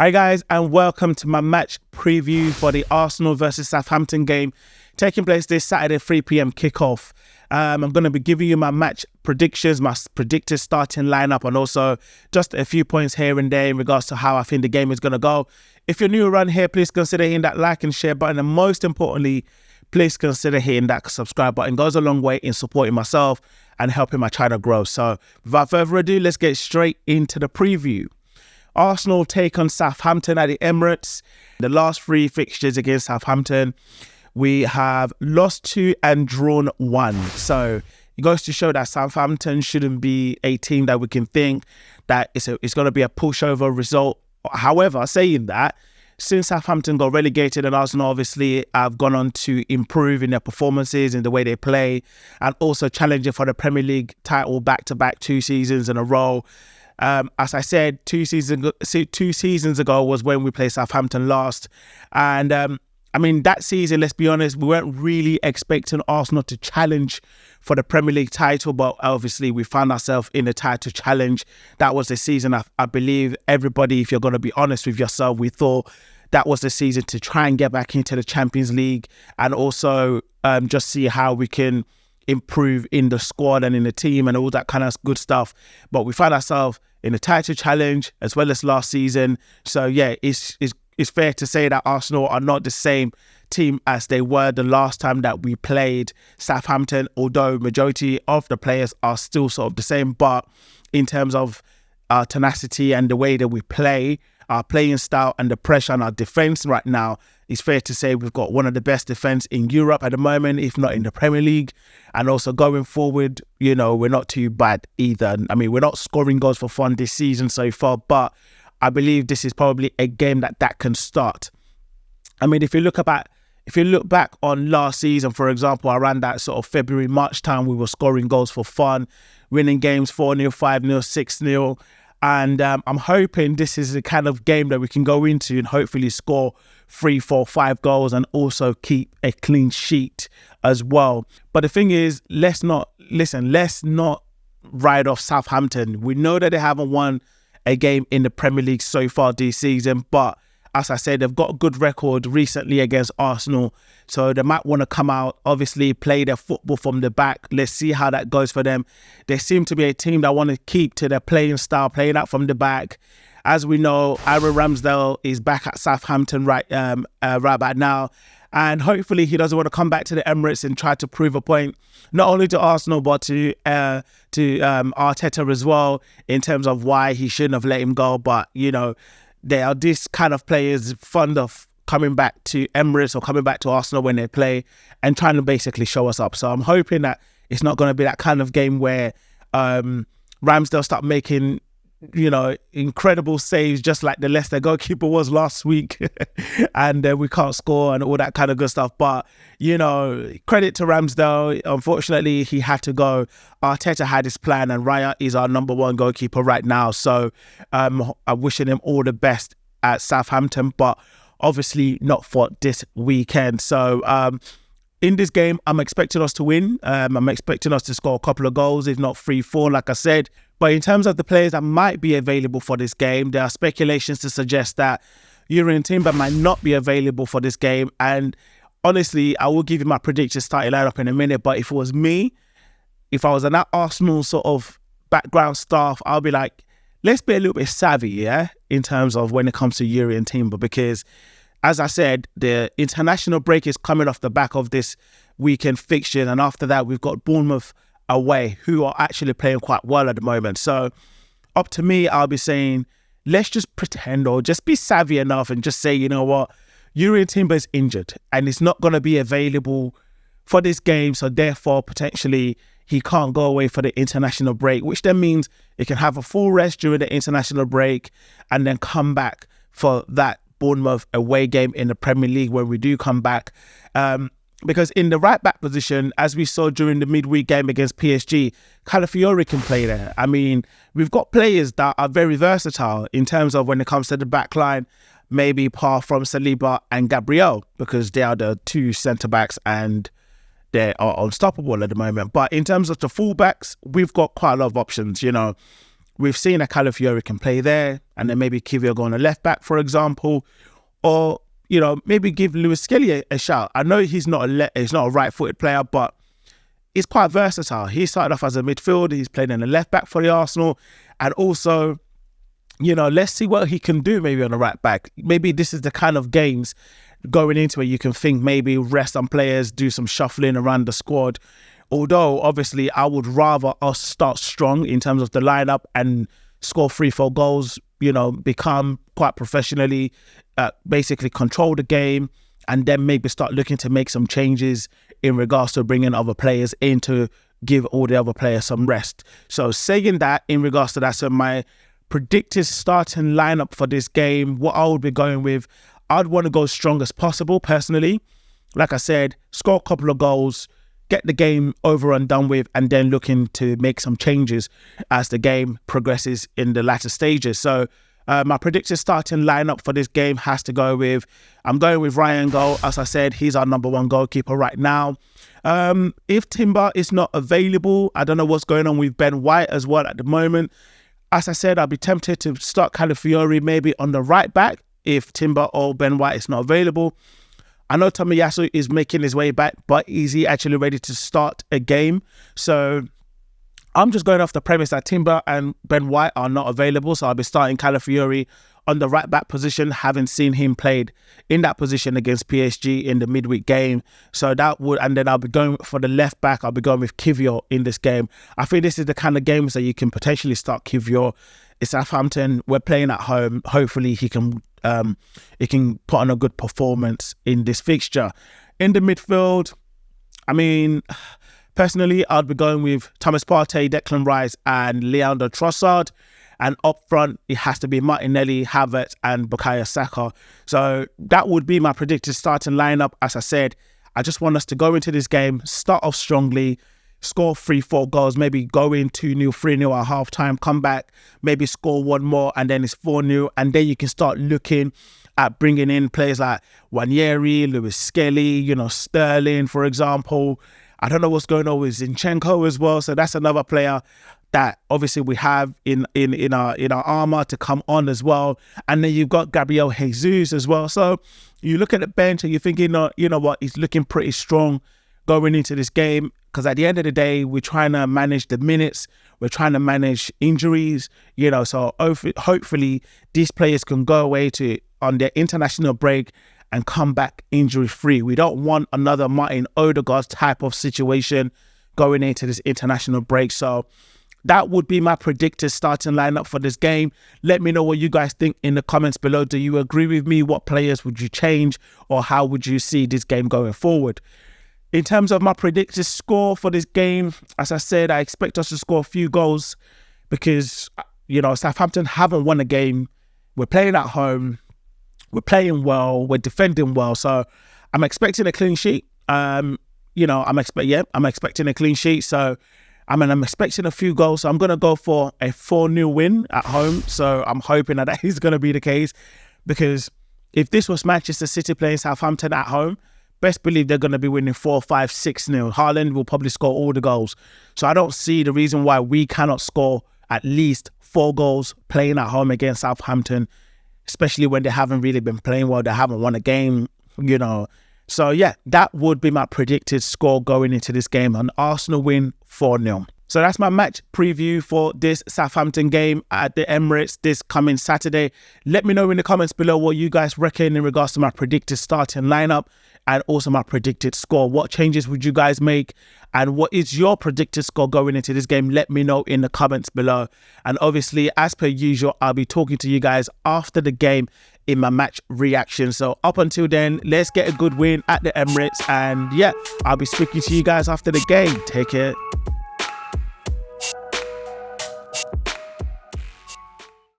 Hi guys, and welcome to my match preview for the Arsenal versus Southampton game taking place this Saturday 3 p.m. kickoff. I'm going to be giving you my match predictions, my predicted starting lineup, and also just a few points here and there in regards to how I think the game is going to go. If you're new around here, please consider hitting that like and share button, and most importantly, please consider hitting that subscribe button. It goes a long way in supporting myself and helping my channel grow. So without further ado, let's get straight into the preview. Arsenal take on Southampton at the Emirates. The last three fixtures against Southampton, we have lost 2 and drawn 1. So it goes to show that Southampton shouldn't be a team that we can think that it's going to be a pushover result. However, saying that, since Southampton got relegated and Arsenal obviously have gone on to improve in their performances, in the way they play, and also challenging for the Premier League title back-to-back 2 seasons in a row. As I said, 2 seasons ago was when we played Southampton last. And I mean, that season, let's be honest, we weren't really expecting Arsenal to challenge for the Premier League title, but obviously we found ourselves in the title challenge. That was the season, I believe everybody, if you're going to be honest with yourself, we thought that was the season to try and get back into the Champions League and also just see how we can improve in the squad and in the team and all that kind of good stuff. But we found ourselves in the title challenge as well as last season. So yeah, it's fair to say that Arsenal are not the same team as they were the last time that we played Southampton, although majority of the players are still sort of the same. But in terms of our tenacity and the way that we play, our playing style and the pressure on our defence right now, it's fair to say we've got one of the best defence in Europe at the moment, if not in the Premier League. And also going forward, you know, we're not too bad either. I mean, we're not scoring goals for fun this season so far, but I believe this is probably a game that can start. I mean, if you look back on last season, for example, around that sort of February, March time, we were scoring goals for fun, winning games 4-0, 5-0, 6-0. And I'm hoping this is the kind of game that we can go into and hopefully score 3, 4, 5 goals and also keep a clean sheet as well. But the thing is, let's not ride off Southampton. We know that they haven't won a game in the Premier League so far this season, but as I said, they've got a good record recently against Arsenal, so they might want to come out, obviously play their football from the back. Let's see how that goes for them. They seem to be a team that want to keep to their playing style, playing out from the back. As we know, Aaron Ramsdale is back at Southampton right about now, and hopefully he doesn't want to come back to the Emirates and try to prove a point, not only to Arsenal but to Arteta as well, in terms of why he shouldn't have let him go. But you know, they are this kind of players fond of coming back to Emirates or coming back to Arsenal when they play and trying to basically show us up. So I'm hoping that it's not going to be that kind of game where Ramsdale start making, you know, incredible saves just like the Leicester goalkeeper was last week and we can't score and all that kind of good stuff. But, you know, credit to Ramsdale. Unfortunately, he had to go. Arteta had his plan and Raya is our number 1 goalkeeper right now. So I'm wishing him all the best at Southampton, but obviously not for this weekend. So in this game, I'm expecting us to win. I'm expecting us to score a couple of goals, if not 3, 4, like I said. But in terms of the players that might be available for this game, there are speculations to suggest that Jurrien Timber might not be available for this game. And honestly, I will give you my prediction starting lineup in a minute. But if it was me, if I was an Arsenal sort of background staff, I'll be like, let's be a little bit savvy, yeah, in terms of when it comes to Jurrien Timber, because as I said, the international break is coming off the back of this weekend fixture. And after that, we've got Bournemouth away, who are actually playing quite well at the moment. So up to me, I'll be saying, let's just pretend or just be savvy enough and just say, you know what, Jurrien Timber is injured and it's not going to be available for this game. So therefore, potentially, he can't go away for the international break, which then means he can have a full rest during the international break and then come back for that Bournemouth away game in the Premier League when we do come back. Because in the right back position, as we saw during the midweek game against PSG, Calafiori can play there. I mean, we've got players that are very versatile in terms of when it comes to the back line, maybe apart from Saliba and Gabriel, because they are the 2 centre-backs and they are unstoppable at the moment. But in terms of the full-backs, we've got quite a lot of options, you know. we've seen that Calafiori can play there, and then maybe Kiwior go on a left back, for example, or maybe give Lewis Skelly a shout. I know he's not a right-footed player, but he's quite versatile. He started off as a midfielder. He's played in the left back for the Arsenal, and also, let's see what he can do maybe on the right back. Maybe this is the kind of games going into it you can think maybe rest some players, do some shuffling around the squad. Although, obviously, I would rather us start strong in terms of the lineup and score 3-4 goals, become quite professionally, basically control the game, and then maybe start looking to make some changes in regards to bringing other players in to give all the other players some rest. So saying that in regards to that, so my predicted starting lineup for this game, what I would be going with, I'd want to go as strong as possible personally. Like I said, score a couple of goals, get the game over and done with, and then looking to make some changes as the game progresses in the latter stages. So my predicted starting lineup for this game has to go with, I'm going with Ryan goal. As I said, he's our number one goalkeeper right now. If Timber is not available, I don't know what's going on with Ben White as well at the moment. As I said, I'll be tempted to start Calafiori maybe on the right back if Timber or Ben White is not available. I know Tomiyasu is making his way back, but is he actually ready to start a game? So I'm just going off the premise that Timber and Ben White are not available. So I'll be starting Calafiori on the right back position, having seen him played in that position against PSG in the midweek game. So that would, and then I'll be going for the left back. I'll be going with Kiwior in this game. I think this is the kind of games that you can potentially start Kiwior. It's Southampton. We're playing at home. Hopefully he can put on a good performance in this fixture. In the midfield, I mean, personally, I'd be going with Thomas Partey, Declan Rice, and Leandro Trossard. And up front, it has to be Martinelli, Havertz, and Bukayo Saka. So that would be my predicted starting lineup. As I said, I just want us to go into this game, start off strongly, score 3-4 goals, maybe go in 2-0, 3-0 at half-time, come back, maybe score one more, and then it's 4-0. And then you can start looking at bringing in players like Wanyeri, Lewis Skelly, Sterling, for example. I don't know what's going on with Zinchenko as well. So that's another player that obviously we have in our armour to come on as well. And then you've got Gabriel Jesus as well. So you look at the bench and you're thinking, you know what, he's looking pretty strong going into this game. Because at the end of the day, we're trying to manage the minutes. We're trying to manage injuries, so hopefully these players can go away on their international break and come back injury-free. We don't want another Martin Odegaard type of situation going into this international break. So that would be my predicted starting lineup for this game. Let me know what you guys think in the comments below. Do you agree with me? What players would you change, or how would you see this game going forward? In terms of my predicted score for this game, as I said, I expect us to score a few goals because, Southampton haven't won a game. We're playing at home. We're playing well. We're defending well. So I'm expecting a clean sheet. I'm expecting a clean sheet. So I'm expecting a few goals. So I'm going to go for a 4-0 win at home. So I'm hoping that is going to be the case, because if this was Manchester City playing Southampton at home, best believe they're going to be winning 4-5, 6-0. Haaland will probably score all the goals. So I don't see the reason why we cannot score at least 4 goals playing at home against Southampton, especially when they haven't really been playing well. They haven't won a game, So yeah, that would be my predicted score going into this game. An Arsenal win 4-0. So that's my match preview for this Southampton game at the Emirates this coming Saturday. Let me know in the comments below what you guys reckon in regards to my predicted starting lineup and also my predicted score. What changes would you guys make? And what is your predicted score going into this game? Let me know in the comments below. And obviously, as per usual, I'll be talking to you guys after the game in my match reaction. So up until then, let's get a good win at the Emirates. And yeah, I'll be speaking to you guys after the game. Take care.